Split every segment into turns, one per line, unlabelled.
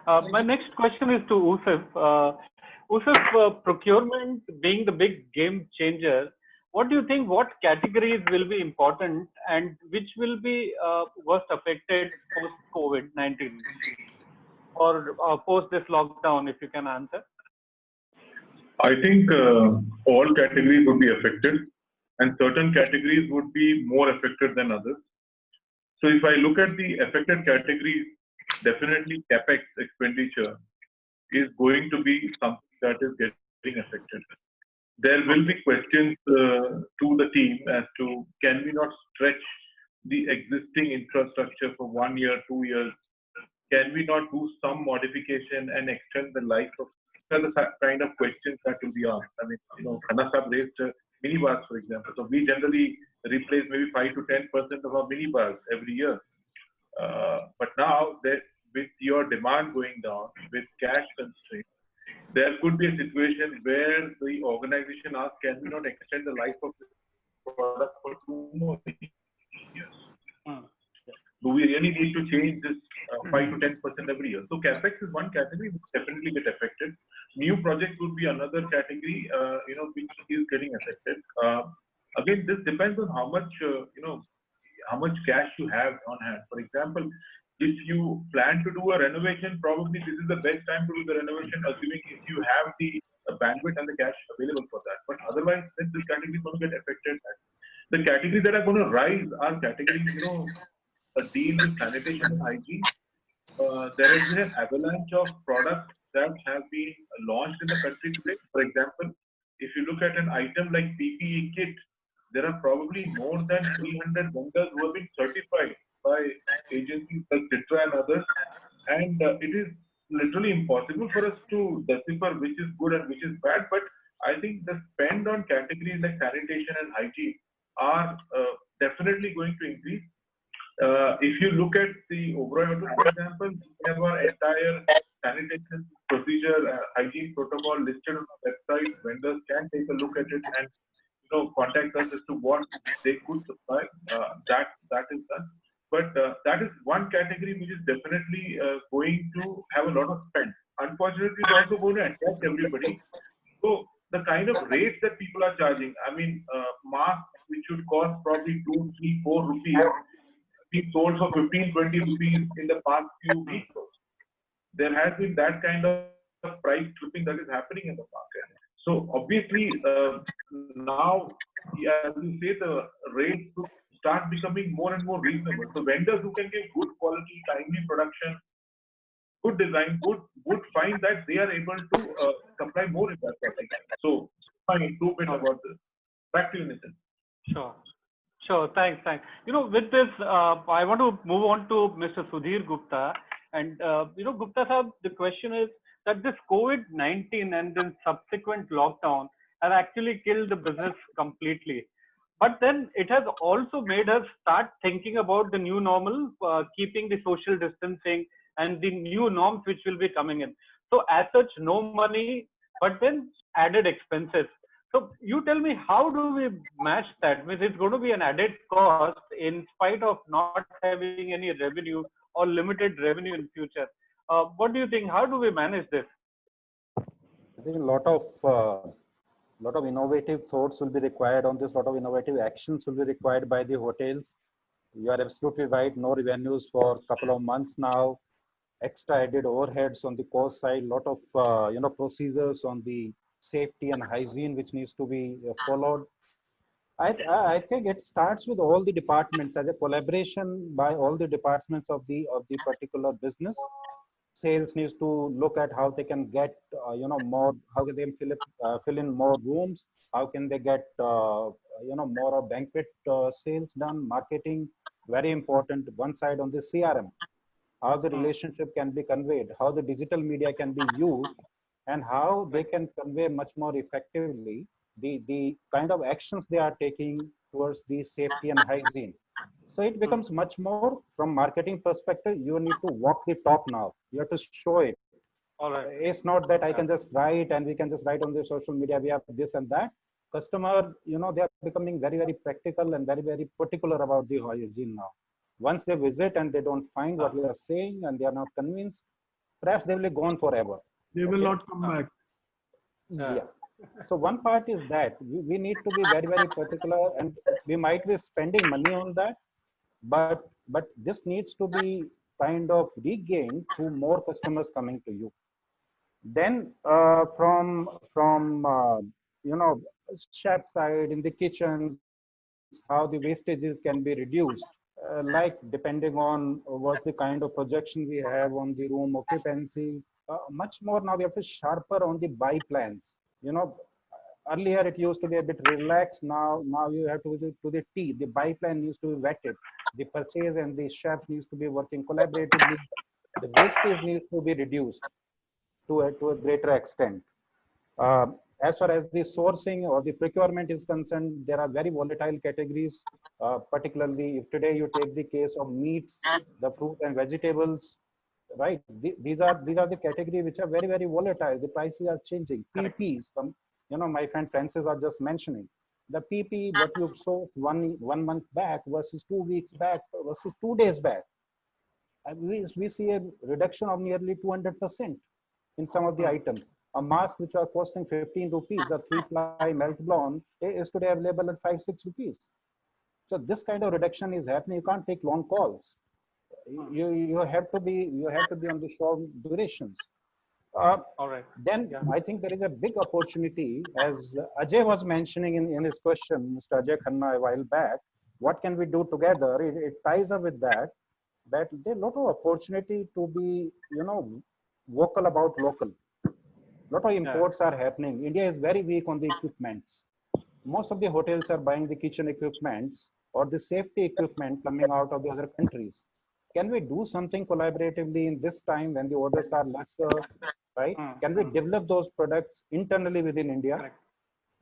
My next question is to Usif. Usif, procurement being the big game changer, what do you think? What categories will be important and which will be worst affected post COVID-19 or post this lockdown? If you can answer.
I think all categories would be affected, and certain categories would be more affected than others. So if I look at the affected categories, definitely capex expenditure is going to be something that is getting affected. There will be questions to the team as to, can we not stretch the existing infrastructure for 1 year, 2 years? Can we not do some modification and extend the life of the kind of questions that will be asked? I mean, Khanna Sahab raised minibars, for example. So we generally replace maybe 5 to 10% of our minibars every year. But now, with your demand going down, with cash constraints, there could be a situation where the organization asks, can we not extend the life of this product for 2 more years? Do we really need to change this 5 to 10% every year? So capex is one category which definitely get affected. New projects would be another category, which is getting affected. Again, this depends on how much cash you have on hand. For example, if you plan to do a renovation, probably this is the best time to do the renovation, assuming if you have the bandwidth and the cash available for that. But otherwise, then this category is going to get affected. The categories that are going to rise are categories, a deal with sanitation and hygiene. There has been an avalanche of products that have been launched in the country today. For example, if you look at an item like PPE kit, there are probably more than 300 vendors who have been certified by agencies like Citra and others. And it is literally impossible for us to decipher which is good and which is bad. But I think the spend on categories like sanitation and hygiene are definitely going to increase. If you look at the Oberoi, for example, we have our entire sanitation procedure, hygiene protocol listed on our website. Vendors can take a look at it and contact us as to what they could supply. That is done. But that is one category which is definitely going to have a lot of spend. Unfortunately, it's also going to attract everybody. So the kind of rates that people are charging, I mean, masks which should cost probably 2, 3, 4 rupees, being sold for 15, 20 rupees in the past few weeks. There has been that kind of price tripping that is happening in the market. So obviously, now, as you say, the rates will start becoming more and more reasonable. So vendors who can give good quality, timely production, good design, would find that they are able to supply more in that product. So, my improvement about this. Back to you, Nitin.
Sure. Thanks. With this, I want to move on to Mr. Sudhir Gupta. And, Gupta Sahab, the question is that this COVID-19 and then subsequent lockdown have actually killed the business completely. But then it has also made us start thinking about the new normal, keeping the social distancing and the new norms which will be coming in. So as such, no money, but then added expenses. So you tell me, how do we match that? Means it's going to be an added cost in spite of not having any revenue or limited revenue in future. What do you think? How do we manage this?
I think a lot of innovative thoughts will be required on this. A lot of innovative actions will be required by the hotels. You are absolutely right. No revenues for a couple of months now. Extra added overheads on the cost side. A lot of procedures on the safety and hygiene which needs to be followed. I think it starts with all the departments as a collaboration by all the departments of the particular business. Sales needs to look at how they can get more, how can they fill in more rooms, how can they get more of banquet sales done. Marketing, very important. One side on the CRM, how the relationship can be conveyed, how the digital media can be used, and how they can convey much more effectively the kind of actions they are taking towards the safety and hygiene. So it becomes much more from marketing perspective. You need to walk the talk now. You have to show it.
All right.
It's not that I can just write and we can just write on the social media, we have this and that. Customer, they are becoming very, very practical and very, very particular about the hygiene now. Once they visit and they don't find what you are saying and they are not convinced, perhaps they will be gone forever.
They will
Okay?
not come back.
Yeah. So one part is that we need to be very, very particular, and we might be spending money on that, but this needs to be kind of regained through more customers coming to you. Then from you know, chef side in the kitchens, how the wastages can be reduced, like depending on what the kind of projection we have on the room occupancy. Much more now we have to sharper on the buy plans. You know, earlier it used to be a bit relaxed. Now you have to do the T. The buy plan needs to be vetted. The purchase and the chef needs to be working collaboratively. The wastage needs to be reduced to a greater extent. Uh, as far as the sourcing or the procurement is concerned, there are very volatile categories. Particularly, if today you take the case of meats, the fruit and vegetables, right? These are the categories which are very, very volatile. The prices are changing. PPs, you know, my friend Francis was just mentioning the PP what you sold one month back versus 2 weeks back versus 2 days back. We see a reduction of nearly 200% in some of the items. A mask which are costing 15 rupees, the 3-ply melt blown, is today available at 5-6 rupees. So this kind of reduction is happening. You can't take long calls. You have to be on the short durations.
All right.
Then I think there is a big opportunity, as Ajay was mentioning in his question, Mr. Ajay Khanna, a while back. What can we do together? It ties up with that. That there's a lot of opportunity to be, you know, vocal about local. A lot of imports are happening. India is very weak on the equipments. Most of the hotels are buying the kitchen equipments or the safety equipment coming out of the other countries. Can we do something collaboratively in this time when the orders are lesser, right? Can we develop those products internally within India?
Correct.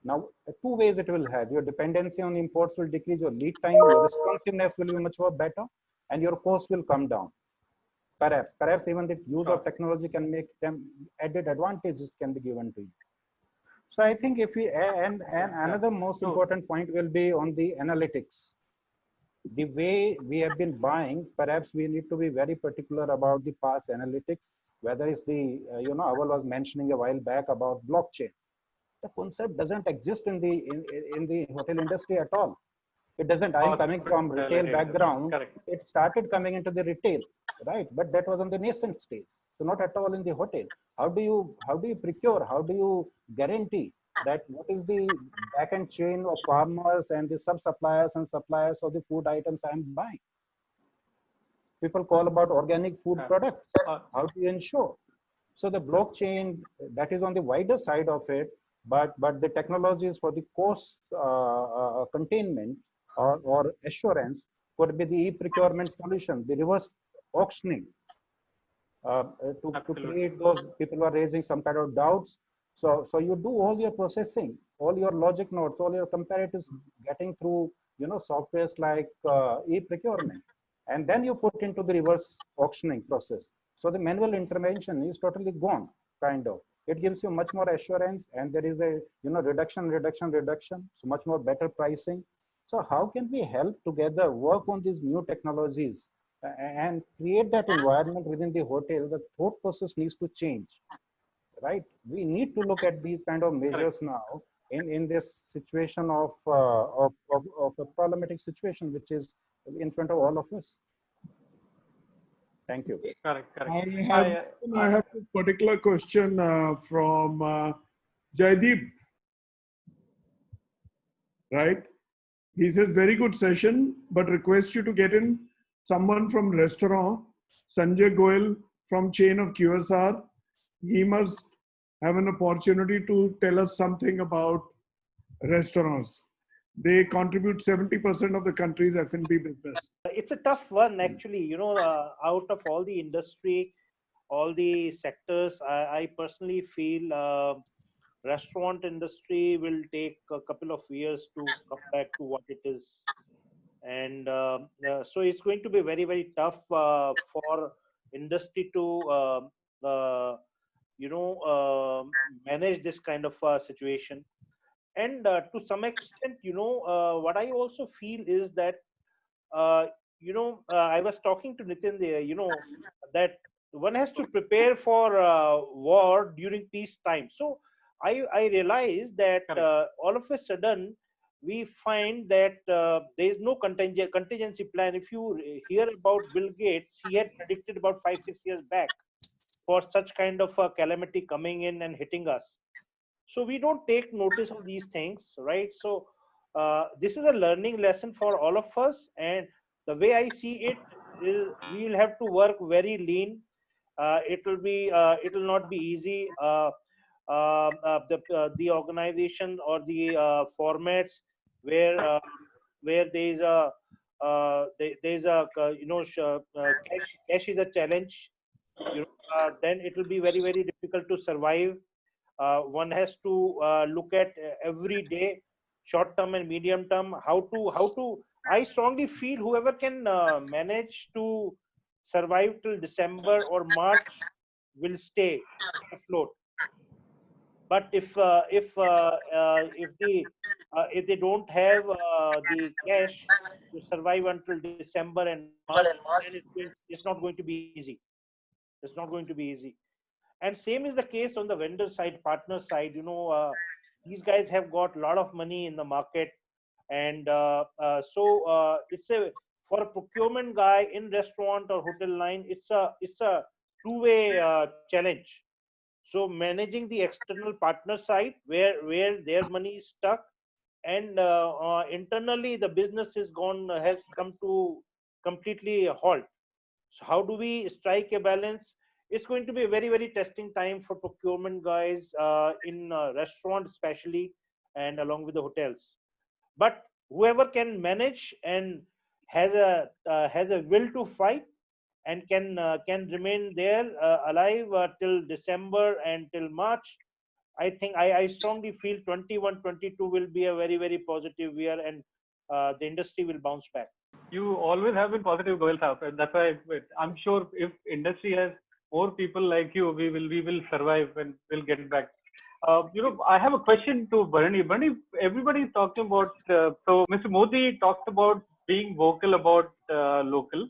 Now, two ways it will have. Your dependency on imports will decrease, your lead time, your responsiveness will be much more better, and your cost will come down. Perhaps even the use of technology can make them added advantages can be given to you. So I think if we, and another most important point will be on the analytics. The way we have been buying, perhaps we need to be very particular about the past analytics, whether it's the, you know, Aval was mentioning a while back about blockchain. The concept doesn't exist in the hotel industry at all. It doesn't. I'm coming from retail background. It started coming into the retail, right? But that was on the nascent stage. So not at all in the hotel. How do you procure? How do you guarantee that what is the back end chain of farmers and the sub suppliers and suppliers of the food items I'm buying? People call about organic food products. How do you ensure? So the blockchain, that is on the wider side of it, but the technologies for the cost containment or assurance could be the e-procurement solution, the reverse auctioning. To create those, people are raising some kind of doubts. So you do all your processing, all your logic nodes, all your comparatives getting through, you know, softwares like e-procurement, and then you put into the reverse auctioning process. So the manual intervention is totally gone, kind of. It gives you much more assurance, and there is a, you know, reduction. So much more better pricing. So how can we help together work on these new technologies and create that environment within the hotel? The thought process needs to change, right? We need to look at these kind of measures now in this situation of a problematic situation which is in front of all of us. Thank you.
Correct.
I have a particular question from Jaideep. Right? He says, very good session, but request you to get in someone from restaurant, Sanjay Goel from chain of QSR. He must have an opportunity to tell us something about restaurants. They contribute 70% of the country's F&B business.
It's a tough one, actually. You know, out of all the industry, all the sectors, I personally feel restaurant industry will take a couple of years to come back to what it is. And so it's going to be very, very tough for industry to, manage this kind of situation. And to some extent, what I also feel is that, I was talking to Nitin there, that one has to prepare for war during peace time. So I realized that
Correct.
all of a sudden we find that there is no contingency plan. If you hear about Bill Gates, he had predicted about 5 6 years back for such kind of a calamity coming in and hitting us. So we don't take notice of these things, right? So this is a learning lesson for all of us, and the way I see it is we will have to work very lean. It will not be easy. The organization or the formats where there is a there is a cash is a challenge, then it will be very very difficult to survive. One has to look at every day, short term and medium term, how to I strongly feel whoever can manage to survive till December or March will stay afloat. But if they don't have the cash to survive until December and March, then it's not going to be easy. It's not going to be easy. And same is the case on the vendor side, partner side. These guys have got a lot of money in the market, and it's a for a procurement guy in restaurant or hotel line, it's a two-way challenge. So managing the external partner side where their money is stuck, and internally the business has come to completely a halt. So how do we strike a balance? It's going to be a very, very testing time for procurement guys in restaurants, especially, and along with the hotels. But whoever can manage and has a will to fight and can remain there alive till December and till March, I think I strongly feel 21, 22 will be a very, very positive year, and the industry will bounce back.
You always have been positive, Goel Saab, and that's why I'm sure if industry has more people like you, we will survive and we'll get back. I have a question to Bernie. Bernie, everybody is talking about. So Mr. Modi talked about being vocal about local.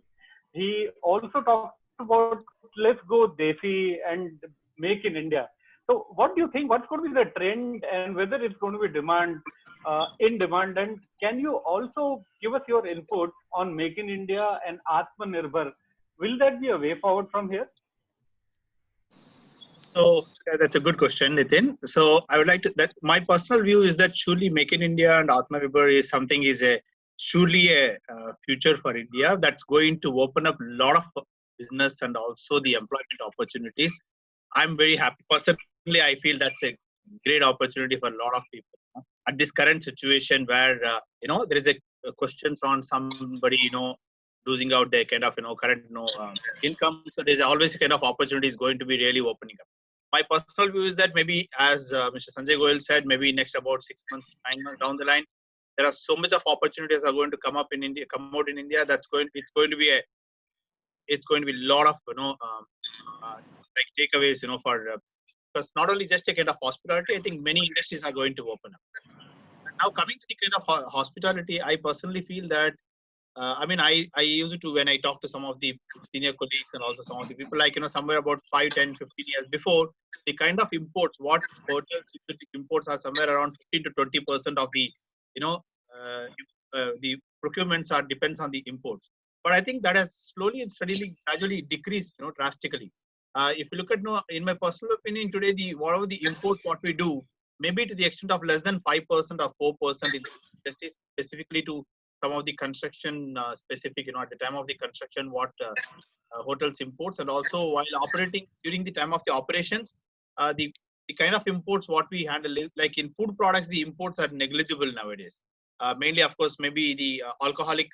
He also talked about let's go Desi and make in India. So what do you think? What's going to be the trend, and whether it's going to be demand in demand? And can you also give us your input on Make in India and Atmanirbhar? Will that be a way forward from here?
So that's a good question, Nitin. So I would like to that my personal view is that surely Make in India and Atmanirbhar is surely a future for India that's going to open up a lot of business and also the employment opportunities. I'm very happy. Personally, I feel that's a great opportunity for a lot of people at this current situation where there is a questions on somebody losing out their kind of current income. So there's always a kind of opportunities going to be really opening up. My personal view is that maybe, as Mr. Sanjay Goel said, maybe next about 6 months, 9 months down the line, there are so much of opportunities are going to come out in India. It's going to be a lot of like takeaways for because not only just a kind of hospitality, I think many industries are going to open up. Now coming to the kind of hospitality, I personally feel that I used to, when I talk to some of the senior colleagues and also some of the people, like, somewhere about 5, 10, 15 years before, the kind of imports, what hotels imports are somewhere around 15 to 20% of the, the procurements depends on the imports. But I think that has slowly and steadily, gradually decreased, drastically. If you look at, in my personal opinion, today, whatever the imports, what we do, maybe to the extent of less than 5% or 4% in industry, specifically to some of the construction specific, at the time of the construction, what hotels imports, and also while operating during the time of the operations, the kind of imports what we handle, like in food products, the imports are negligible nowadays. Mainly, of course, maybe the alcoholic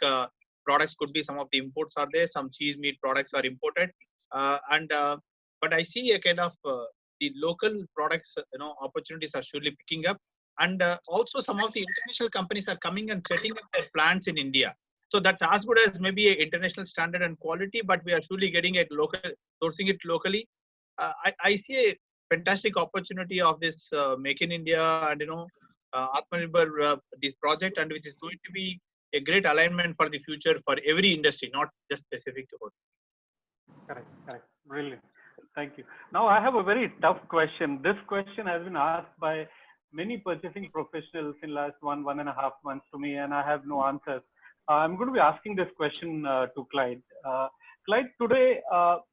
products could be some of the imports are there. Some cheese meat products are imported, but I see a kind of the local products, opportunities are surely picking up. And also some of the international companies are coming and setting up their plants in India. So that's as good as maybe an international standard and quality, but we are surely getting it local, sourcing it locally. I see a fantastic opportunity of this Make in India and, Atmanirbhar, this project, and which is going to be a great alignment for the future for every industry, not just specific to hotels.
Correct, correct. Brilliant. Thank you. Now I have a very tough question. This question has been asked by many purchasing professionals in last 1.5 months to me, and I have no answers. I'm going to be asking this question to Clyde. Clyde, today,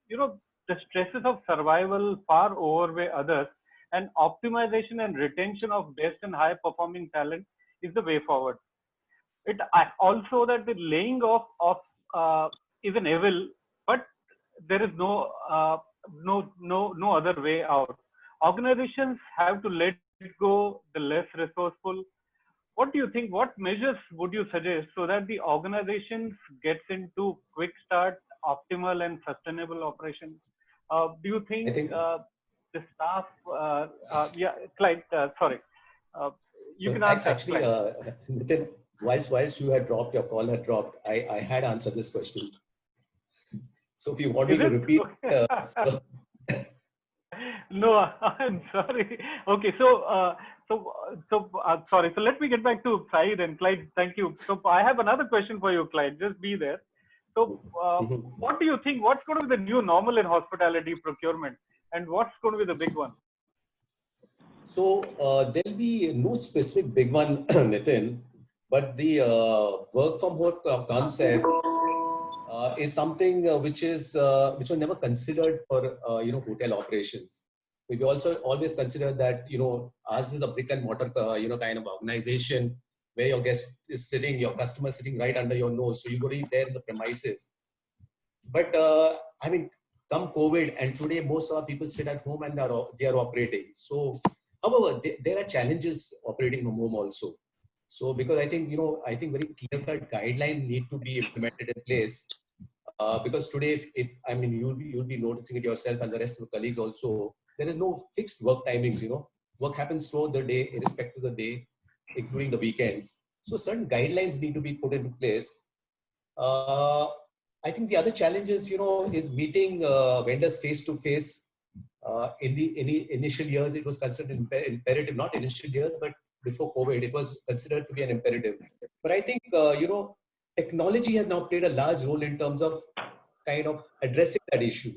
the stresses of survival far outweigh others, and optimization and retention of best and high performing talent is the way forward. Also that the laying off of is an evil, but there is no other way out. Organizations have to let go the less resourceful. What do you think? What measures would you suggest so that the organizations gets into quick start, optimal and sustainable operation? Do you
I
think
think
the staff? Yeah, Clyde. Sorry, uh, you
so.
can answer,
Actually,
Clyde.
Nitin, whilst you had dropped, your call had dropped. I had answered this question. So if you want me
Is
to
it?
repeat,
Okay.
so,
No, I'm sorry. Okay, sorry. So let me get back to Saeed and Clyde. Thank you. So I have another question for you, Clyde. Just be there. So,
Mhm.
what do you think? What's going to be the new normal in hospitality procurement, and what's going to be the big one?
So there'll be no specific big one, Nitin, but the work from home concept is something which was never considered for hotel operations. We also always consider that ours is a brick and mortar kind of organization where your guest is sitting, your customer is sitting right under your nose, so you got to be there in the premises. But I mean, come COVID, and today most of our people sit at home and they are operating. So, however, there are challenges operating from home also. So, because I think very clear-cut guidelines need to be implemented in place. Because today, if I mean, you'll be noticing it yourself and the rest of the colleagues also. There is no fixed work timings. Work happens throughout the day, irrespective of the day, including the weekends. So, certain guidelines need to be put into place. I think the other challenge is meeting vendors face to face. In the initial years, it was considered imperative. Not initial years, but before COVID, it was considered to be an imperative. But I think technology has now played a large role in terms of kind of addressing that issue.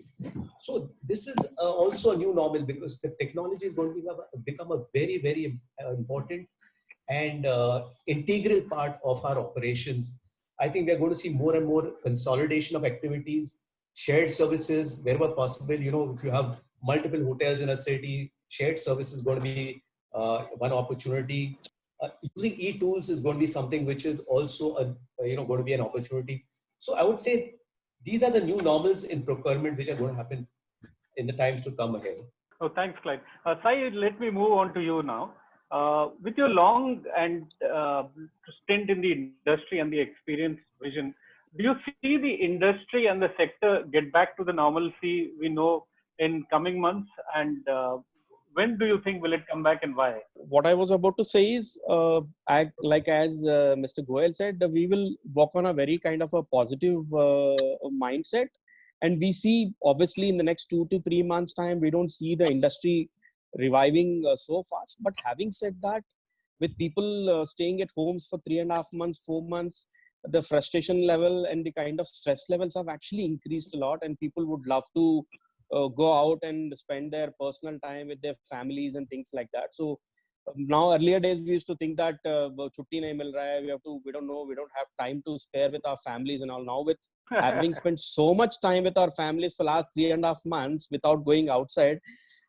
So this is also a new normal because the technology is going to become a very, very important and integral part of our operations. I think we're going to see more and more consolidation of activities, shared services wherever possible. If you have multiple hotels in a city, shared service is going to be one opportunity. Using e-tools is going to be something which is also going to be an opportunity. So I would say these are the new normals in procurement which are going to happen in the times to come ahead.
Oh, thanks, Clyde. Saeed, let me move on to you now. With your long and stint in the industry and the experience vision, do you see the industry and the sector get back to the normalcy we know in coming months? And when do you think will it come back and why?
What I was about to say is, as Mr. Goel said, we will walk on a very kind of a positive mindset. And we see, obviously, in the next 2 to 3 months' time, we don't see the industry reviving so fast. But having said that, with people staying at homes for 3.5 months, 4 months, the frustration level and the kind of stress levels have actually increased a lot, and people would love to go out and spend their personal time with their families and things like that. So now, earlier days we used to think that chutti nahi mil raha hai, we don't have time to spare with our families and all. Now, with having spent so much time with our families for last 3.5 months without going outside,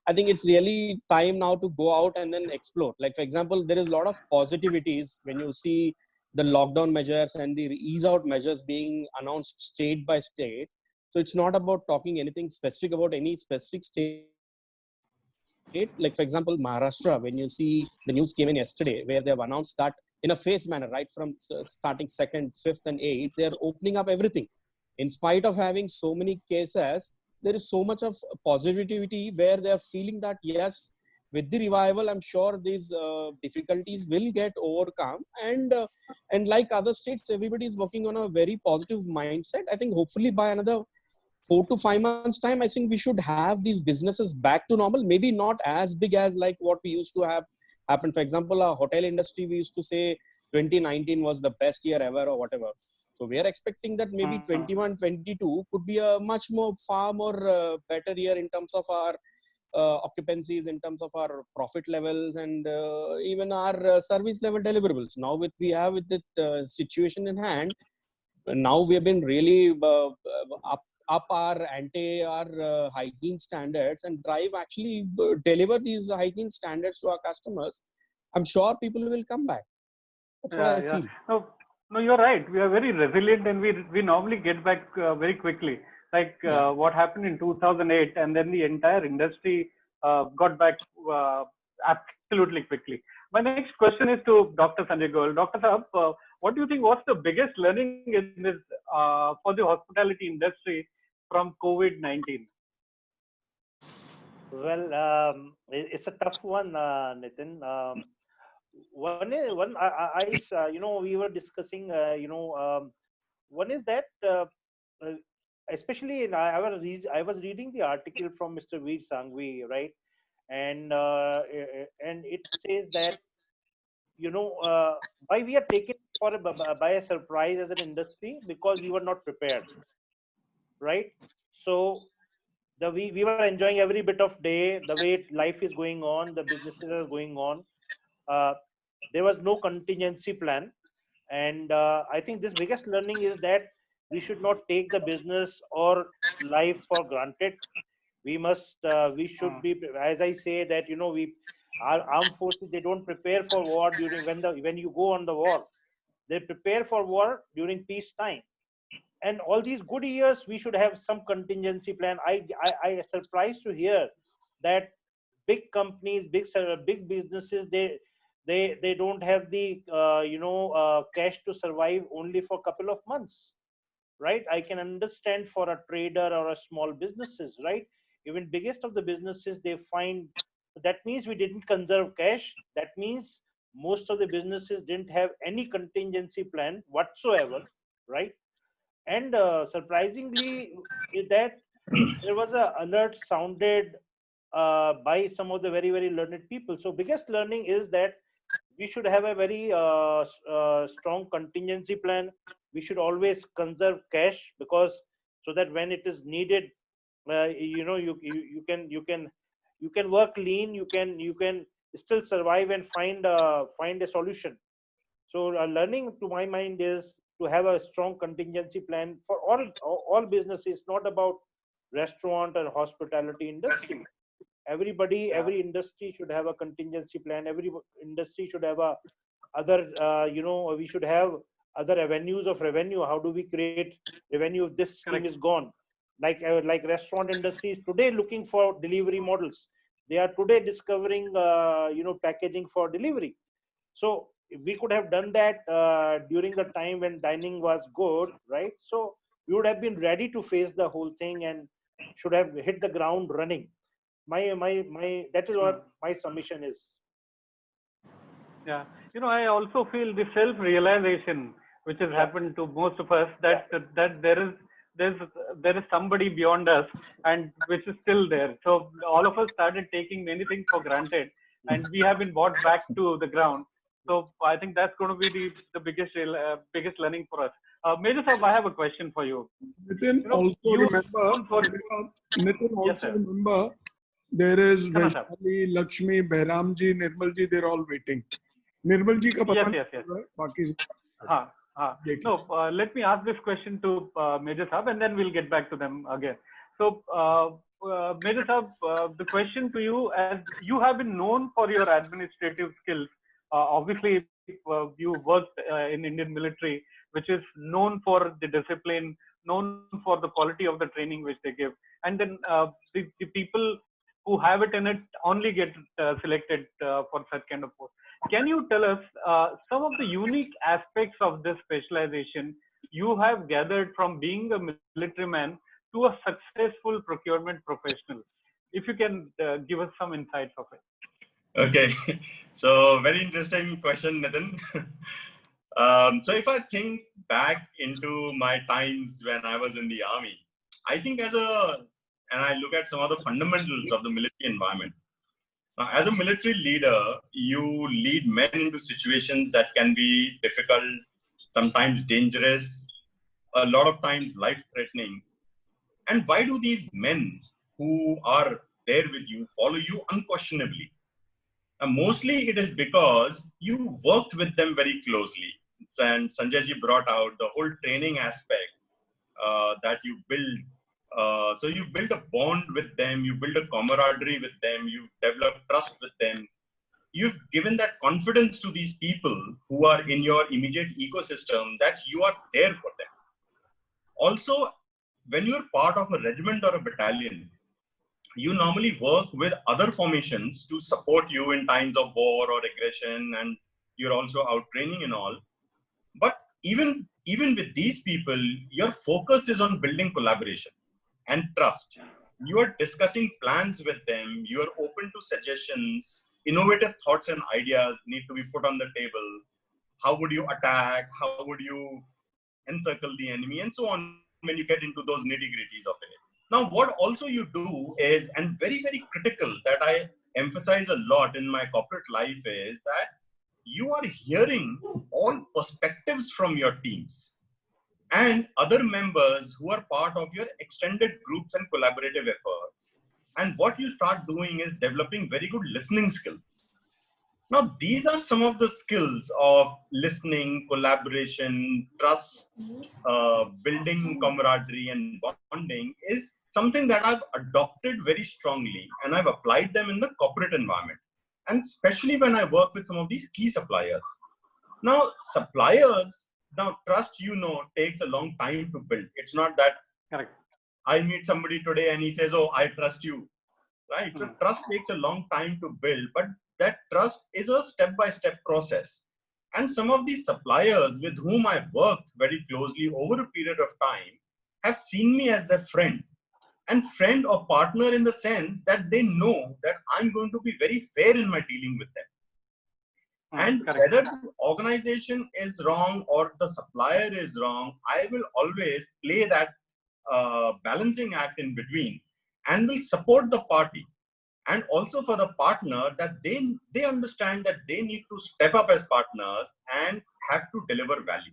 I think it's really time now to go out and then explore. Like, for example, there is a lot of positivities when you see the lockdown measures and the ease out measures being announced state by state. So it's not about talking anything specific about any specific state. Like, for example, Maharashtra, when you see the news came in yesterday, where they have announced that in a phased manner, right from starting 2nd, 5th, and 8th, they are opening up everything. In spite of having so many cases, there is so much of positivity where they are feeling that, yes, with the revival, I'm sure these difficulties will get overcome. And like other states, everybody is working on a very positive mindset. I think hopefully by another 4 to 5 months time, I think we should have these businesses back to normal. Maybe not as big as like what we used to have happen. For example, our hotel industry, we used to say 2019 was the best year ever or whatever. So we are expecting that maybe 21-22 could be a far more better year in terms of our occupancies, in terms of our profit levels, and even our service level deliverables. Now we have with the situation in hand, now we have been really up our hygiene standards and actually deliver these hygiene standards to our customers. I'm sure people will come back. That's what I feel.
No, you're right. We are very resilient, and we normally get back very quickly. Like what happened in 2008, and then the entire industry got back absolutely quickly. My next question is to Dr. Sanjay Goel. Dr. Saab, what do you think was the biggest learning in this for the hospitality industry from COVID-19?
Well, it's a tough one, Nitin. We were discussing, one is that, especially I was reading the article from Mr. Veer Sanghvi, right? And it says that, why we are taken by a surprise as an industry, because we were not prepared, right? So we were enjoying every bit of day, the way life is going on, the businesses are going on. There was no contingency plan, and I think this biggest learning is that we should not take the business or life for granted. We should be, as I say, that our armed forces, they don't prepare for war during when you go on the war. They prepare for war during peace time. And all these good years, we should have some contingency plan. I surprised to hear that big companies, big businesses, they don't have the cash to survive only for a couple of months, right? I can understand for a trader or a small businesses, right? Even biggest of the businesses, they find that means we didn't conserve cash. That means most of the businesses didn't have any contingency plan whatsoever, right? And surprisingly, that there was a alert sounded by some of the very, very learned people. So biggest learning is that we should have a very strong contingency plan. We should always conserve cash, because so that when it is needed, you can work lean. You can still survive and find a solution. So learning, to my mind, is to have a strong contingency plan for all businesses, not about restaurant or hospitality industry. Everybody, every industry should have a contingency plan. Every industry should have we should have other avenues of revenue. How do we create revenue if this scheme is gone? Like restaurant industries today looking for delivery models. They are today discovering packaging for delivery. So we could have done that during the time when dining was good, right? So we would have been ready to face the whole thing and should have hit the ground running. That is what my submission is.
Yeah, I also feel the self-realization which has happened to most of us, that there is somebody beyond us, and which is still there. So all of us started taking many things for granted, and we have been brought back to the ground. So I think that's going to be the biggest learning for us. Major Saab, I have a question for you.
Nitin, remember, there is Vaishali, Lakshmi, Behram ji, Nirmal ji, they're all waiting. Nirmal ji ka pata
yes. No, let me ask this question to Major Saab, and then we'll get back to them again. So, Major Saab, the question to you, as you have been known for your administrative skills, obviously you worked in Indian military, which is known for the discipline, known for the quality of the training which they give, and then the people who have it in it only get selected for such kind of post. Can you tell us some of the unique aspects of this specialization you have gathered from being a military man to a successful procurement professional? If you can give us some insights of it.
Okay, so very interesting question, Nitin. So if I think back into my times when I was in the army, I think and I look at some of the fundamentals of the military environment. Now, as a military leader, you lead men into situations that can be difficult, sometimes dangerous, a lot of times life-threatening. And why do these men who are there with you follow you unquestionably? And mostly it is because you worked with them very closely. And Sanjay ji brought out the whole training aspect that you build. So you build a bond with them, you build a camaraderie with them, you develop trust with them. You've given that confidence to these people who are in your immediate ecosystem that you are there for them. Also, when you're part of a regiment or a battalion, you normally work with other formations to support you in times of war or aggression, and you're also out training and all. But even with these people, your focus is on building collaboration and trust. You are discussing plans with them. You are open to suggestions. Innovative thoughts and ideas need to be put on the table. How would you attack? How would you encircle the enemy? And so on, when you get into those nitty-gritties of it. Now, what also you do is, and very, very critical that I emphasize a lot in my corporate life, is that you are hearing all perspectives from your teams and other members who are part of your extended groups and collaborative efforts. And what you start doing is developing very good listening skills. Now, these are some of the skills of listening, collaboration, trust, building camaraderie and bonding is something that I've adopted very strongly, and I've applied them in the corporate environment. And especially when I work with some of these key suppliers. Now, suppliers, now trust, takes a long time to build. It's not that
Correct.
I meet somebody today and he says, oh, I trust you, right? So trust takes a long time to build, but that trust is a step-by-step process. And some of these suppliers with whom I've worked very closely over a period of time have seen me as their friend. And friend or partner in the sense that they know that I'm going to be very fair in my dealing with them. And
Correct.
whether the organization is wrong or the supplier is wrong, I will always play that balancing act in between and will support the party. And also for the partner, that they understand that they need to step up as partners and have to deliver value.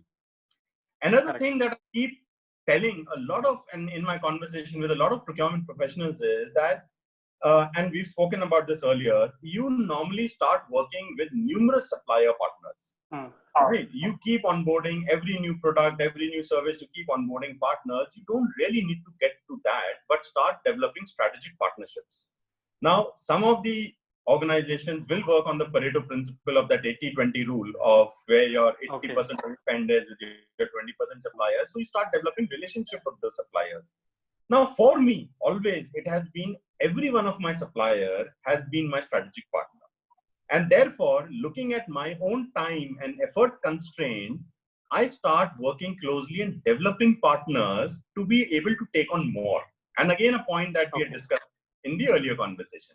Another thing that I keep telling a lot of, and in my conversation with a lot of procurement professionals, is that, and we've spoken about this earlier, you normally start working with numerous supplier partners. Right? You keep onboarding every new product, every new service, you keep onboarding partners. You don't really need to get to that, but start developing strategic partnerships. Now, some of the organizations will work on the Pareto principle of that 80-20 rule of where your 80% of spend is with your 20% suppliers. So you start developing relationship with the suppliers. Now, for me, always it has been every one of my supplier has been my strategic partner. And therefore, looking at my own time and effort constraint, I start working closely and developing partners to be able to take on more. And again, a point that we had discussed in the earlier conversation.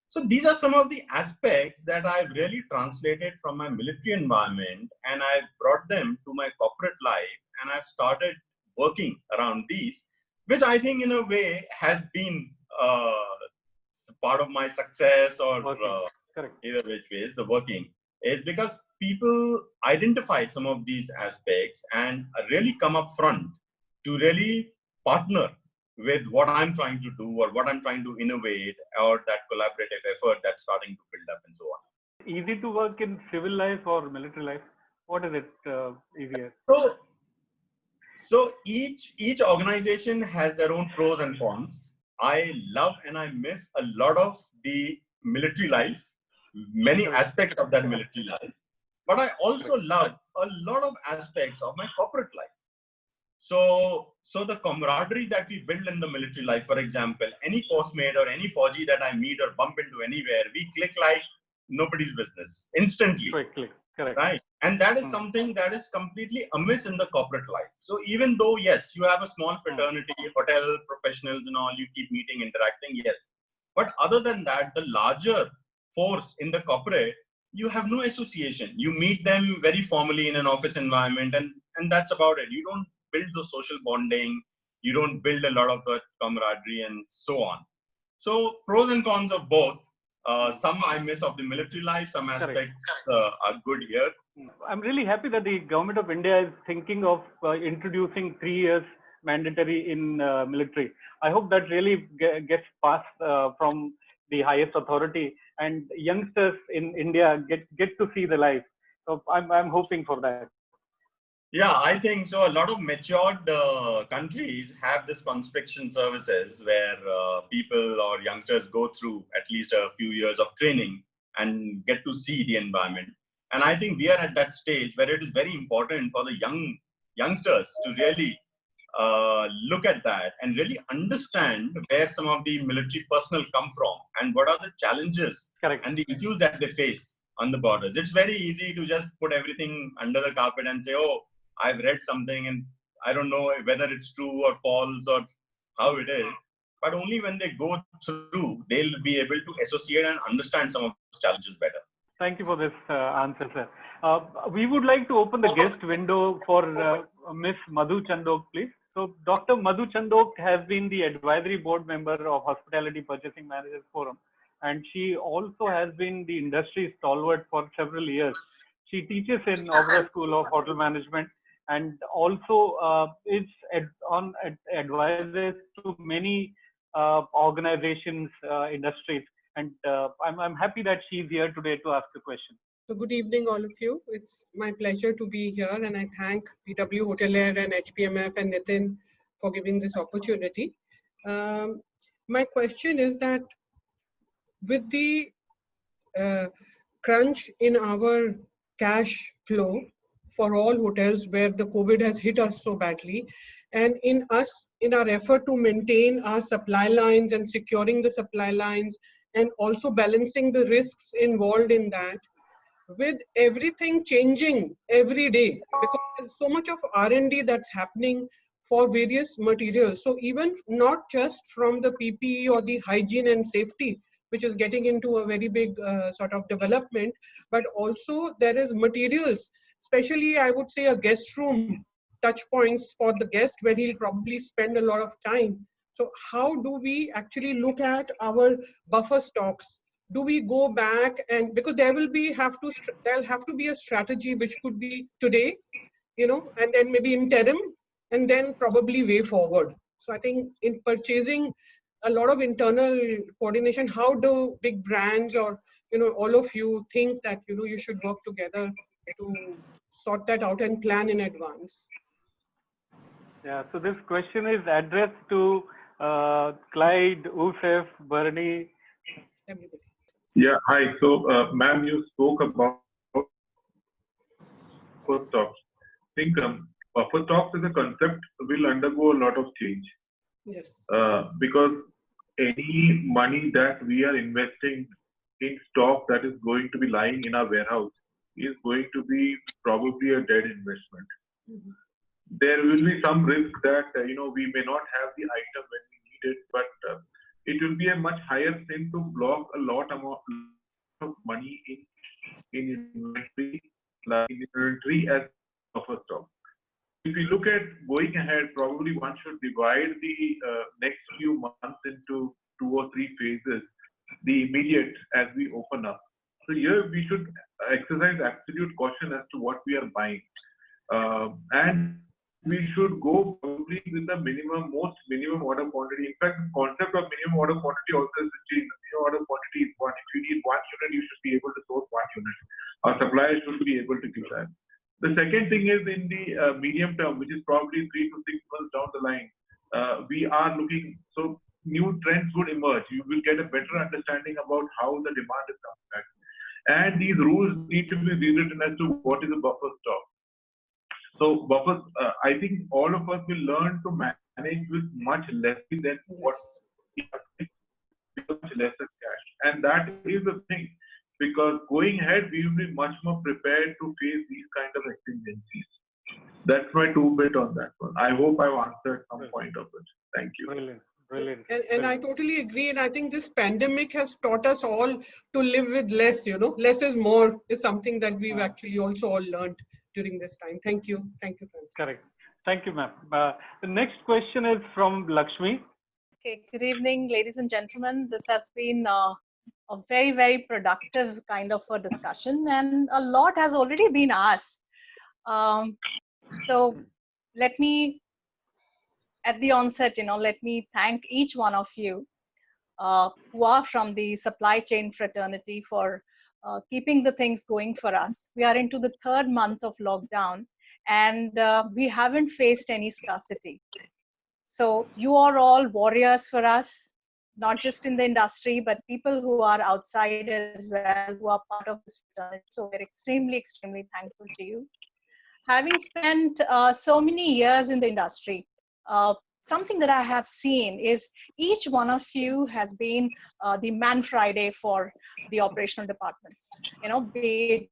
So these are some of the aspects that I've really translated from my military environment, and I've brought them to my corporate life, and I've started working around these, which I think in a way has been part of my success, or either which way is the working, is because people identify some of these aspects and really come up front to really partner with what I'm trying to do or what I'm trying to innovate, or that collaborative effort that's starting to build up and so on.
Easy to work in civil life or military life? What is it easier?
So each organization has their own pros and cons. I love and I miss a lot of the military life, many aspects of that military life, but I also love a lot of aspects of my corporate life. So the camaraderie that we build in the military life, for example, any postmate or any Fauji that I meet or bump into anywhere, we click like nobody's business instantly.
Correct.
Right. And that is something that is completely amiss in the corporate life. So even though, yes, you have a small fraternity, hotel professionals and all, you keep meeting, interacting, yes. But other than that, the larger force in the corporate, you have no association. You meet them very formally in an office environment, and that's about it. You don't build the social bonding. You don't build a lot of the camaraderie and so on. So pros and cons of both. Some I miss of the military life. Some aspects are good here.
I'm really happy that the government of India is thinking of introducing 3 years mandatory in military. I hope that really gets passed from the highest authority, and youngsters in India get to see the life. So I'm hoping for that.
Yeah, I think so. A lot of matured countries have this conscription services where people or youngsters go through at least a few years of training and get to see the environment. And I think we are at that stage where it is very important for the youngsters to really look at that and really understand where some of the military personnel come from and what are the challenges
Correct.
and the issues that they face on the borders. It's very easy to just put everything under the carpet and say, oh, I've read something and I don't know whether it's true or false or how it is. But only when they go through, they'll be able to associate and understand some of those challenges better.
Thank you for this answer, sir. We would like to open the guest window for Ms. Madhu Chandok, please. So Dr. Madhu Chandok has been the advisory board member of Hospitality Purchasing Managers Forum, and she also has been the industry stalwart for several years. She teaches in Oberoi School of Hotel Management and also is advisors to many organizations, industries. And I'm happy that she's here today to ask a question.
So good evening, all of you. It's my pleasure to be here, and I thank PW Hotelier and HPMF and Nitin for giving this opportunity. My question is that with the crunch in our cash flow for all hotels where the COVID has hit us so badly, and in our effort to maintain our supply lines and securing the supply lines and also balancing the risks involved in that, with everything changing every day, because there's so much of R&D that's happening for various materials. So even not just from the PPE or the hygiene and safety, which is getting into a very big sort of development, but also there is materials, especially I would say a guest room touch points for the guest where he'll probably spend a lot of time. So how do we actually look at our buffer stocks? Do we go back and, because there'll have to be a strategy which could be today, and then maybe interim, and then probably way forward. So I think in purchasing, a lot of internal coordination, how do big brands or, all of you think that, you should work together to sort that out and plan in advance?
Yeah, so this question is addressed to Clyde, Usef, Bernie.
Everybody.
Yeah, hi. So, ma'am, you spoke about buffer stocks. I think buffer stocks as a concept will undergo a lot of change.
Yes.
Because any money that we are investing in stock that is going to be lying in our warehouse is going to be probably a dead investment.
Mm-hmm.
There will be some risk that we may not have the item when we need it, but it will be a much higher sin to block a lot of money in inventory as buffer stock. If you look at going ahead, probably one should divide the next few months into 2 or 3 phases. The immediate as we open up. So here we should exercise absolute caution as to what we are buying, and we should go probably with the most minimum order quantity. In fact, the concept of minimum order quantity also is changed. Minimum order quantity is 1. If you need 1 unit, you should be able to source 1 unit. Our suppliers should be able to give that. The second thing is in the medium term, which is probably 3 to 6 months down the line, we are looking, so new trends would emerge. You will get a better understanding about how the demand is coming back. And these rules need to be rewritten as to what is a buffer stock. So buffers, I think all of us will learn to manage with much less than what we have, much lesser cash. And that is the thing, because going ahead, we will be much more prepared to face these kind of exigencies. That's my 2 bit on that one. I hope I've answered some point of it. Thank you.
Brilliant. Brilliant.
And I totally agree. And I think this pandemic has taught us all to live with less, less is more is something that we've actually also all learned during this time. Thank you. Thank you, Francis.
Correct. Thank you, ma'am. The next question is from Lakshmi.
Okay, good evening, ladies and gentlemen. This has been a a very, very productive kind of a discussion, and a lot has already been asked. So let me, at the onset, let me thank each one of you who are from the supply chain fraternity for keeping the things going for us. We are into the 3rd month of lockdown, and we haven't faced any scarcity. So you are all warriors for us, not just in the industry, but people who are outside as well, who are part of this fraternity. So we're extremely, extremely thankful to you. Having spent so many years in the industry, something that I have seen is each one of you has been the Man Friday for the operational departments. Be it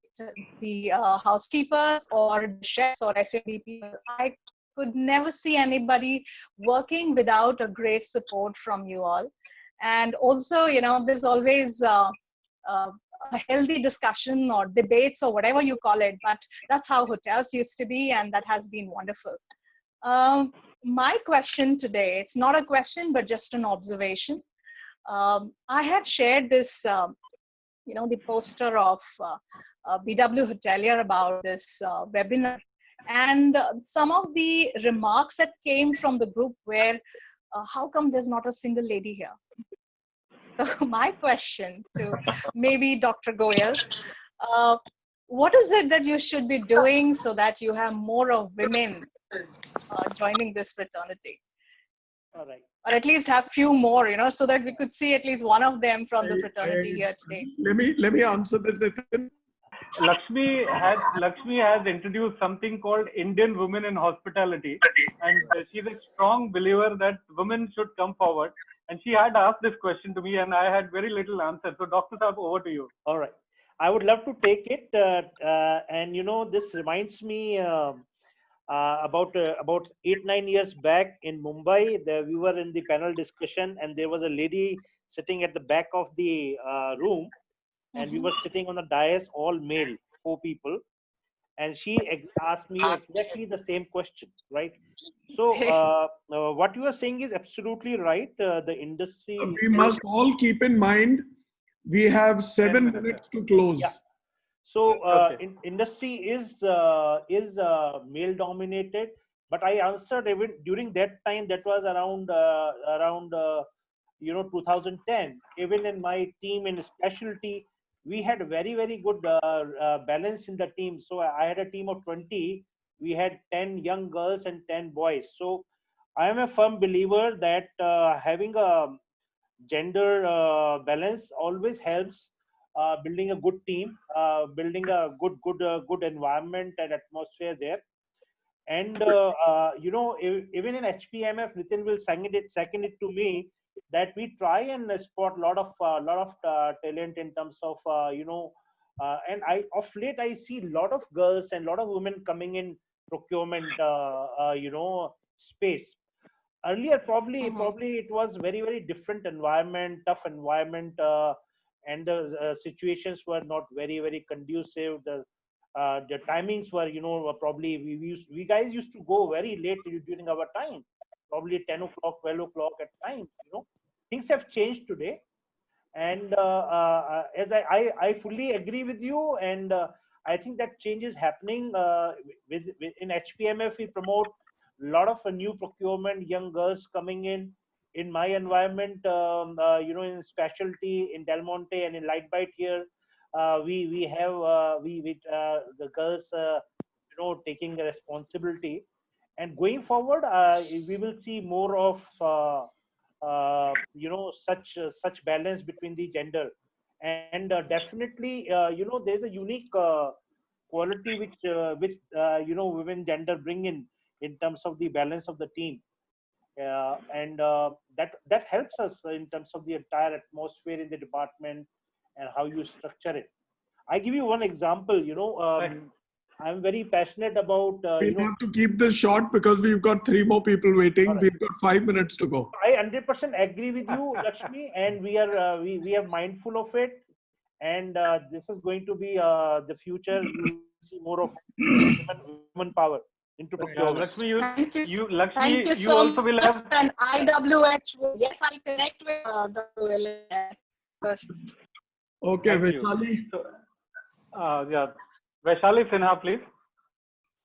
the housekeepers or the chefs or F&B people. I could never see anybody working without a great support from you all. And also, there's always a healthy discussion or debates or whatever you call it, but that's how hotels used to be, and that has been wonderful. My question today, it's not a question, but just an observation. I had shared this, the poster of BW Hotelier about this webinar. And some of the remarks that came from the group were, how come there's not a single lady here? So my question to maybe Dr. Goyal, what is it that you should be doing so that you have more of women joining this fraternity?
All right.
Or at least have few more, so that we could see at least one of them from the fraternity here today.
Let me answer this, Nitin.
Lakshmi has introduced something called Indian Women in Hospitality, and she's a strong believer that women should come forward. And she had asked this question to me, and I had very little answer. So, Dr. Saab, over to you.
All right, I would love to take it, and this reminds me about 8-9 years back in Mumbai. We were in the panel discussion, and there was a lady sitting at the back of the room. And we were sitting on the dais, all male, 4 people, and she asked me exactly the same question, right? So what you are saying is absolutely right. The industry.
We must all keep in mind we have 7 minutes to close.
Yeah. So industry is male dominated, but I answered even during that time. That was around 2010. Even in my team in specialty, we had very, very good balance in the team. So I had a team of 20. We had 10 young girls and 10 boys. So I am a firm believer that having a gender balance always helps building a good team, building a good environment and atmosphere there. And even in HPMF, Nitin will second it to me, that we try and spot a lot of talent in terms of and of late I see a lot of girls and a lot of women coming in procurement space. Earlier probably it was very, very different environment, tough environment, and the situations were not very, very conducive. The timings were probably we guys used to go very late during our time, probably 10 o'clock, 12 o'clock at times. Things have changed today, and as I fully agree with you, and I think that change is happening. In HPMF, we promote a lot of new procurement, young girls coming in. In my environment, in specialty, in Del Monte and in Lightbite here, we have the girls taking the responsibility, and going forward we will see more of such balance between the gender, and definitely there's a unique quality which women gender bring in terms of the balance of the team, and that helps us in terms of the entire atmosphere in the department and how you structure it. I give you one example. I'm very passionate about.
We have to keep this short because we've got 3 more people waiting. Right. We've got 5 minutes to go.
I 100% agree with you, Lakshmi, and we are we are mindful of it. And this is going to be the future. You see more of women power into procurement.
Lakshmi, you
so
also will have
an IWH. Yes, I'll connect with Dr.
Okay,
Thank you.
Vaishali.
So, yeah, Vaishali Sinha, please.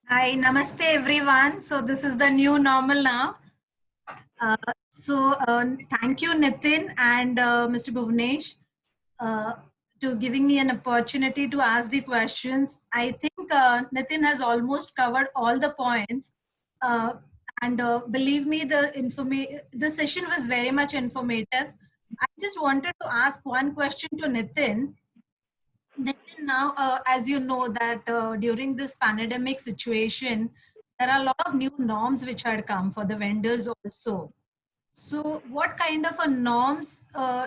Hi, namaste everyone. So this is the new normal now. Thank you, Nitin and Mr. Bhuvnesh, uh, to giving me an opportunity to ask the questions. I think Nitin has almost covered all the points, uh, and believe me, the session was very much informative. I just wanted to ask one question to Nitin. Nitin, now, as you know that during this pandemic situation, there are a lot of new norms which had come for the vendors also. So what kind of a norms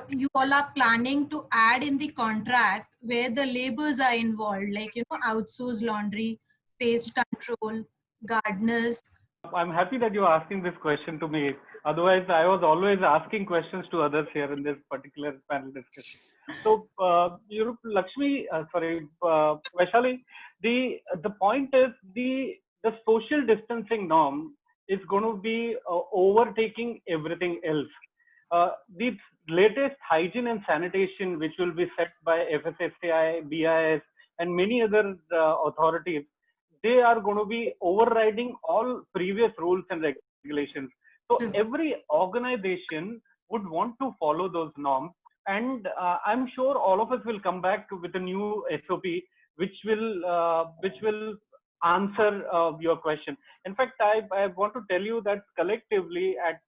you all are planning to add in the contract where the labors are involved, like, outsource laundry, pest control, gardeners?
I'm happy that you're asking this question to me. Otherwise, I was always asking questions to others here in this particular panel discussion. So, Vaishali, the point is the social distancing norm is going to be overtaking everything else. The latest hygiene and sanitation, which will be set by FSSAI, BIS, and many other authorities, they are going to be overriding all previous rules and regulations. So every organization would want to follow those norms, and I'm sure all of us will come back with a new SOP, which will answer your question. In fact, I want to tell you that collectively at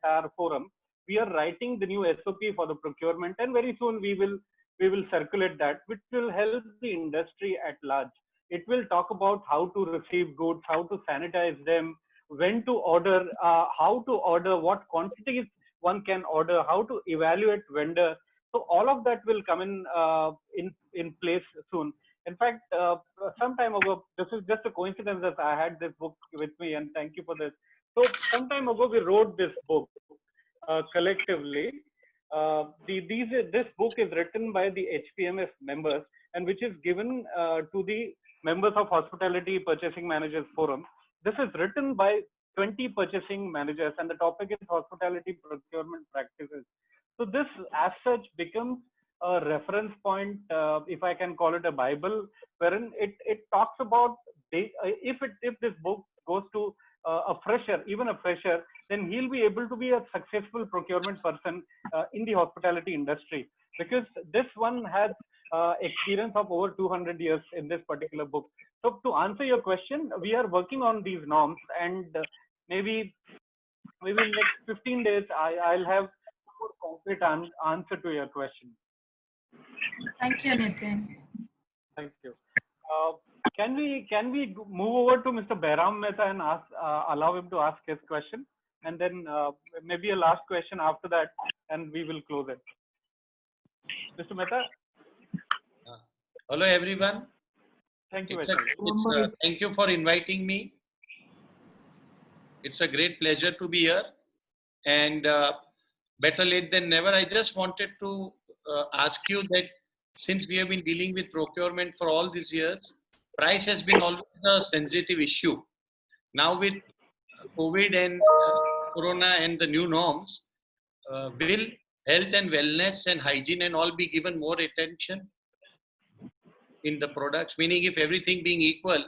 our forum, we are writing the new SOP for the procurement, and very soon we will circulate that, which will help the industry at large. It will talk about how to receive goods, how to sanitize them, when to order, how to order, what quantities one can order, how to evaluate vendor. So all of that will come in place soon. In fact, some time ago, this is just a coincidence that I had this book with me, and thank you for this. So some time ago, we wrote this book collectively. This book is written by the HPMF members, and which is given to the members of Hospitality Purchasing Managers Forum. This is written by 20 purchasing managers, and the topic is hospitality procurement practices. So this, as such, becomes a reference point, if I can call it a Bible, wherein it talks about if this book goes to a fresher, even a fresher, then he'll be able to be a successful procurement person in the hospitality industry, because this one has experience of over 200 years in this particular book. So to answer your question, we are working on these norms, and maybe next 15 days I'll have a more concrete answer to your question.
Thank you, Nitin.
Thank you. Can we move over to Mr. Behram Mehta and allow him to ask his question, and then maybe a last question after that, and we will close it. Mr. Mehta.
Hello, everyone.
Thank you.
Thank you for inviting me. It's a great pleasure to be here, and better late than never. I just wanted to ask you that since we have been dealing with procurement for all these years, price has been always a sensitive issue. Now with COVID and Corona and the new norms, will health and wellness and hygiene and all be given more attention in the products? Meaning, if everything being equal,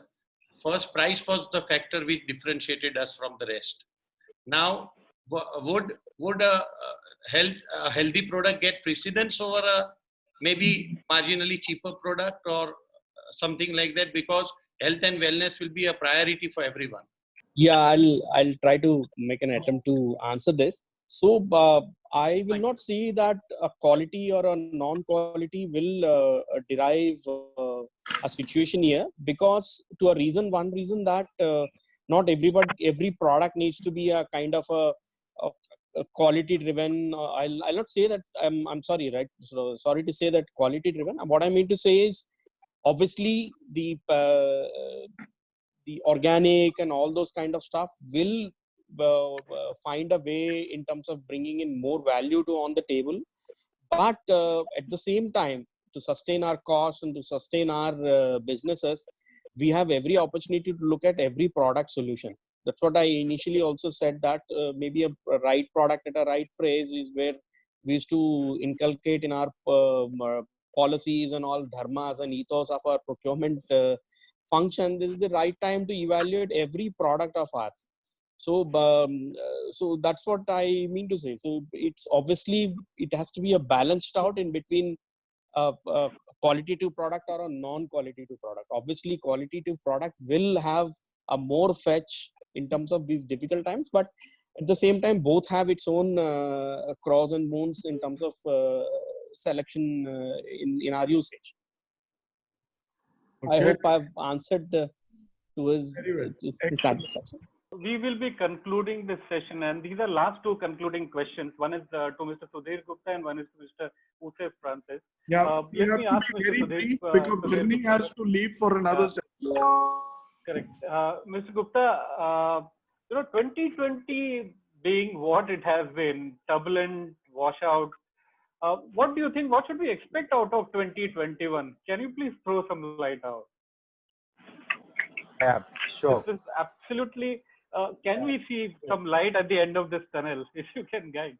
first price was the factor which differentiated us from the rest. Now, would a healthy product get precedence over a maybe marginally cheaper product or something like that, because health and wellness will be a priority for everyone?
Yeah, I'll try to make an attempt to answer this. So I will not see that a quality or a non-quality will derive a situation here, because to one reason that not every product needs to be a kind of a quality driven. I'll not say that. I'm sorry, right? So sorry to say that quality driven. What I mean to say is, obviously the organic and all those kind of stuff will find a way in terms of bringing in more value on the table, but at the same time, to sustain our costs and to sustain our businesses, we have every opportunity to look at every product solution. That's what I initially also said, that maybe a right product at a right price is where we used to inculcate in our policies and all dharmas and ethos of our procurement function, this is the right time to evaluate every product of ours. So, so that's what I mean to say. So it's obviously, it has to be a balanced out in between a qualitative product or a non-qualitative product. Obviously, qualitative product will have a more fetch in terms of these difficult times, but at the same time, both have its own pros and cons in terms of selection in our usage.
Okay.
I hope I've answered to his satisfaction.
We will be concluding this session, and these are last two concluding questions. One is to Mr. Sudhir Gupta and one is to Mr. Usef Francis.
Yeah, we have to be very brief because Bernie has to leave for another session.
Correct. Mr. Gupta, 2020 being what it has been, turbulent, washout, what do you think, what should we expect out of 2021? Can you please throw some light out?
Yeah, sure.
This is absolutely, can we see some light at the end of this tunnel, if you can guide?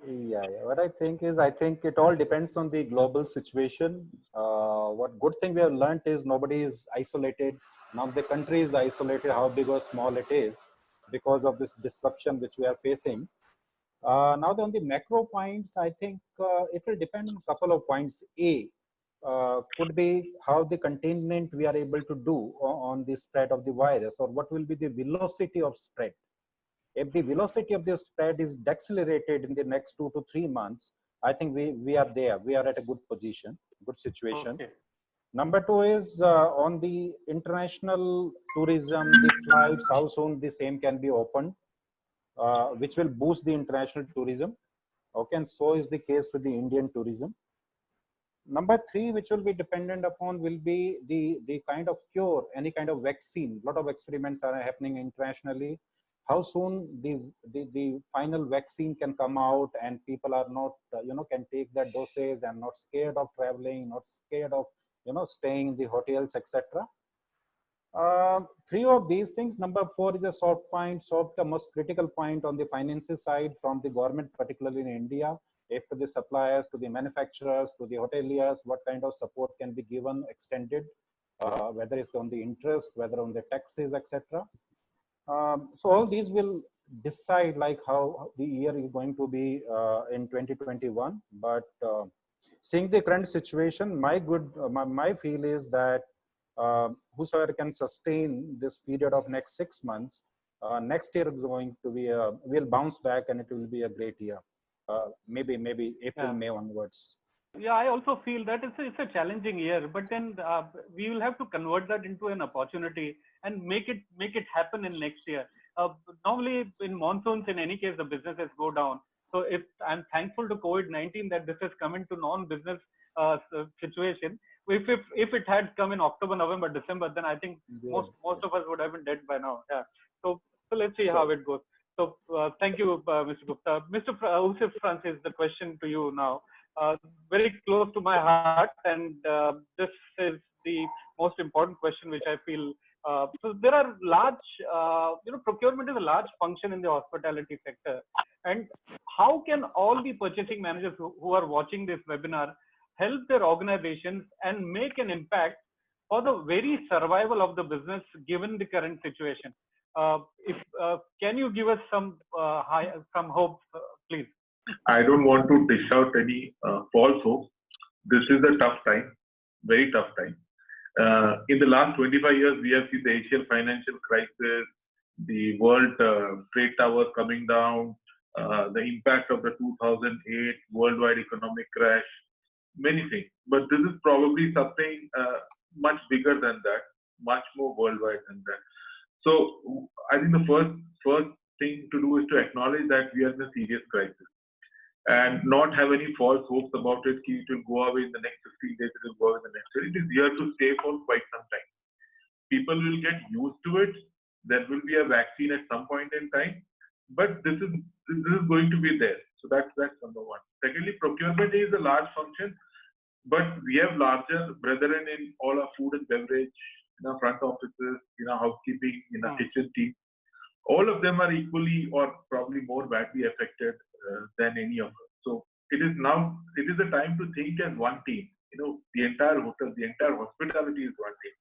Yeah. What I think is, I think it all depends on the global situation. What good thing we have learned is nobody is isolated. Now the country is isolated, how big or small it is, because of this disruption which we are facing. Now on the macro points, I think it will depend on a couple of points. Could be how the containment we are able to do on the spread of the virus, or what will be the velocity of spread. If the velocity of the spread is decelerated in the next 2 to 3 months, I think we are there. We are at a good position, good situation.
Okay.
Number two is on the international tourism, the flights, how soon the same can be opened, which will boost the international tourism. Okay, and so is the case with the Indian tourism. Number three, which will be dependent upon, will be the kind of cure, any kind of vaccine. A lot of experiments are happening internationally. How soon the final vaccine can come out and people are not, can take that dosage and not scared of traveling, not scared of, staying in the hotels, etc. Three of these things. Number four is a soft point, the most critical point on the finances side from the government, particularly in India. If to the suppliers, to the manufacturers, to the hoteliers, what kind of support can be given, extended, whether it's on the interest, whether on the taxes, etc. So all these will decide like how the year is going to be in 2021. But seeing the current situation, my feel is that whosoever can sustain this period of next 6 months, next year is going to be will bounce back and it will be a great year. Maybe April, May onwards.
Yeah, I also feel that it's a challenging year, but then we will have to convert that into an opportunity and make it happen in next year. Normally in monsoons, in any case, the businesses go down. So if I'm thankful to COVID-19 that this has come into non-business situation. If it had come in October, November, December, then I think most of us would have been dead by now. Yeah. So let's see how it goes. So thank you, Mr. Gupta. Mr. Usef Francis, the question to you now. Very close to my heart, and this is the most important question which I feel. So there are large, procurement is a large function in the hospitality sector. And how can all the purchasing managers who are watching this webinar help their organizations and make an impact for the very survival of the business given the current situation? Can you give us some hope, please?
I don't want to dish out any false hope. This is a tough time, very tough time. In the last 25 years, we have seen the Asian financial crisis, the world trade tower coming down, the impact of the 2008 worldwide economic crash, many things. But this is probably something much bigger than that, much more worldwide than that. So I think the first thing to do is to acknowledge that we are in a serious crisis and not have any false hopes about it. It will go away in the next 15 days, it will go away in the next year. It is here to stay for quite some time. People will get used to it. There will be a vaccine at some point in time, but this is going to be there. So that's number one. Secondly, procurement is a large function, but we have larger brethren in all our food and beverage, in our front offices, in our housekeeping, in our kitchen team. All of them are equally or probably more badly affected than any of us. So it is the time to think as one team. the entire hotel, the entire hospitality is one thing.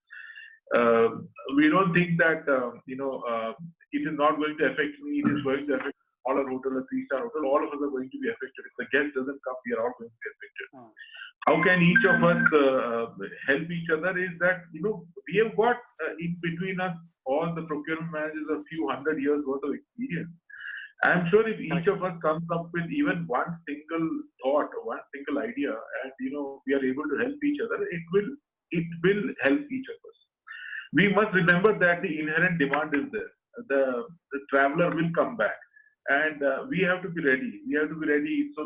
We don't think that it is not going to affect me. It is going to affect all our hotel, a 3-star hotel. All of us are going to be affected. If the guest doesn't come, we are all going to be affected. How can each of us help each other? Is that we have got in between us all the procurement managers a few hundred years worth of experience. I'm sure if each of us comes up with even one single thought or one single idea, and we are able to help each other, it will help each of us. We must remember that the inherent demand is there. The traveler will come back, and we have to be ready. We have to be ready. So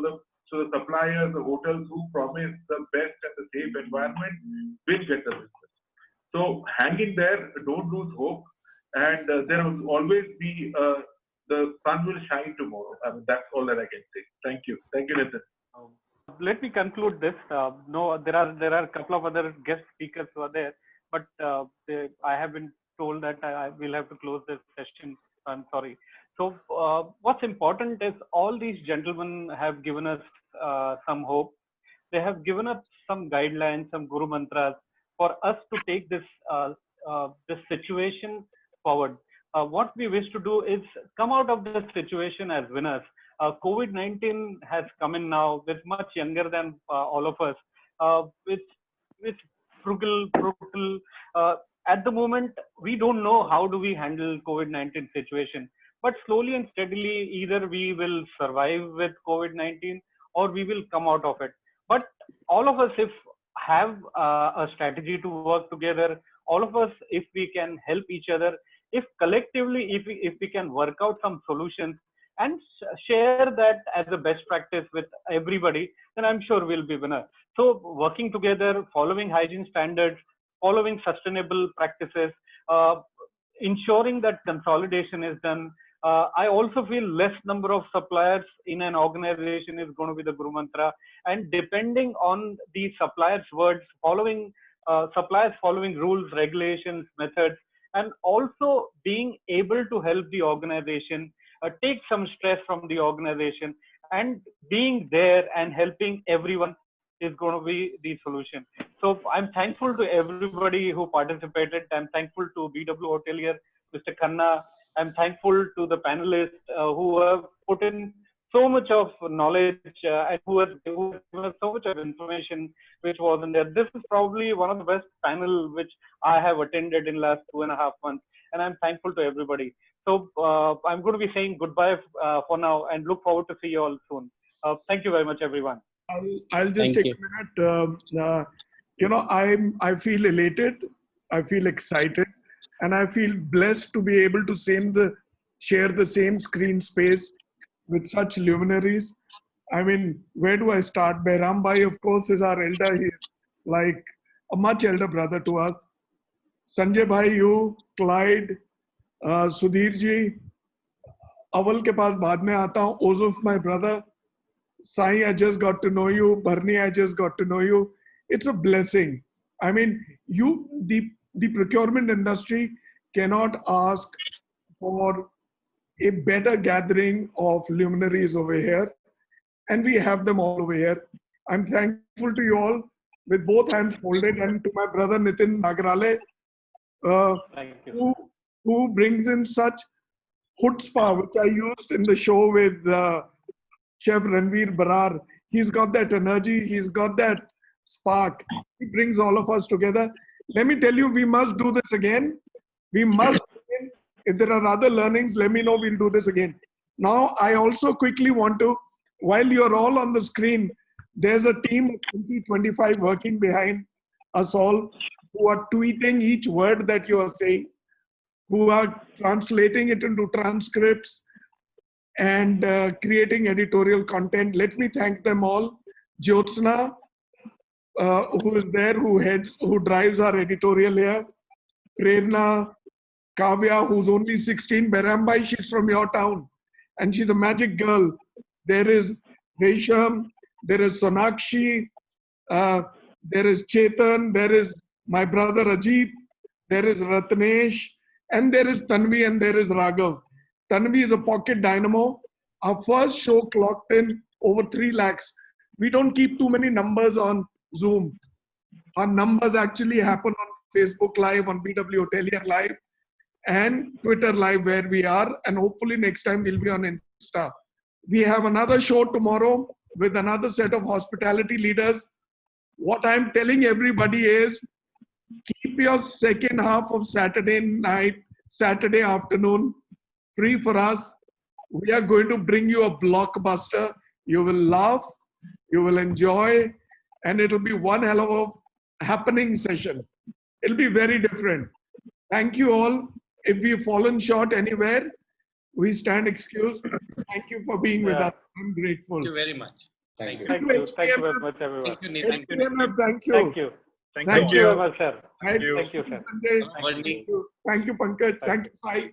the suppliers, the hotels who promise the best and the safe environment will get the business. So hang in there, don't lose hope, and there will always be the sun will shine tomorrow. I mean, that's all that I can say. Thank you, Nitin.
Let me conclude this. No, there are a couple of other guest speakers who are there, but I have been told that I will have to close this session. I'm sorry. So what's important is all these gentlemen have given us some hope. They have given us some guidelines, some guru mantras for us to take this this situation forward. What we wish to do is come out of this situation as winners. COVID-19 has come in now with much younger than all of us, with frugal, brutal. At the moment, we don't know how do we handle COVID-19 situation. But slowly and steadily, either we will survive with COVID-19 or we will come out of it. But all of us, if have a strategy to work together, all of us, if we can help each other, if collectively, if we can work out some solutions and share that as a best practice with everybody, then I'm sure we'll be winner. So working together, following hygiene standards, following sustainable practices, ensuring that consolidation is done. I also feel less number of suppliers in an organization is going to be the guru mantra, and depending on the suppliers' words, suppliers following rules, regulations, methods, and also being able to help the organization, take some stress from the organization, and being there and helping everyone is going to be the solution. So I'm thankful to everybody who participated. I'm thankful to BW Hotelier, Mr. Khanna. I'm thankful to the panelists who have put in so much of knowledge and who have given us so much of information which wasn't there. This is probably one of the best panel which I have attended in last 2.5 months, and I'm thankful to everybody. So I'm going to be saying goodbye for now and look forward to see you all soon. Thank you very much, everyone.
I'll just take a minute. I feel elated, I feel excited, and I feel blessed to be able to share the same screen space with such luminaries. I mean, where do I start? Behram Bhai, of course, is our elder. He is like a much elder brother to us. Sanjay Bhai, you, Clyde, Sudhir ji, Aval ke paas baad mein aata hu. Ozuf, my brother. Sai, I just got to know you. Barni, I just got to know you. It's a blessing. I mean, the procurement industry cannot ask for a better gathering of luminaries over here. And we have them all over here. I'm thankful to you all with both hands folded, and to my brother Nitin Nagarale, who brings in such chutzpah, which I used in the show with Chef Ranveer Barar. He's got that energy, he's got that spark. He brings all of us together. Let me tell you, we must do this again. We must. If there are other learnings, let me know, we'll do this again. Now, I also quickly want to, while you're all on the screen, there's a team of 20-25 working behind us all who are tweeting each word that you are saying, who are translating it into transcripts and creating editorial content. Let me thank them all. Jyotsna, who is there, who drives our editorial here. Prerna, Kavya, who's only 16. Behram Bhai, she's from your town, and she's a magic girl. There is Resham, there is Sonakshi, there is Chetan, there is my brother Ajit, there is Ratnesh, and there is Tanvi, and there is Raghav. Tanvi is a pocket dynamo. Our first show clocked in over 3 lakhs. We don't keep too many numbers on Zoom. Our numbers actually happen on Facebook Live, on BW Hotelier Live, and Twitter Live, where we are. And hopefully next time we'll be on Insta. We have another show tomorrow with another set of hospitality leaders. What I'm telling everybody is keep your second half of Saturday night, Saturday afternoon free for us. We are going to bring you a blockbuster. You will laugh, you will enjoy, and it'll be one hell of a happening session. It'll be very different. Thank you all. If we've fallen short anywhere, we stand excused. Thank you for being with us. I'm grateful.
Thank you very much. Thank you.
Thank you. Thank you very much, everyone.
Thank you, Nathan.
Thank you.
Thank you.
Thank
Thank
you.
you very much, sir.
Thank you.
Thank you, sir.
Sanjay. Thank you, Pankaj. Thank you, Sai.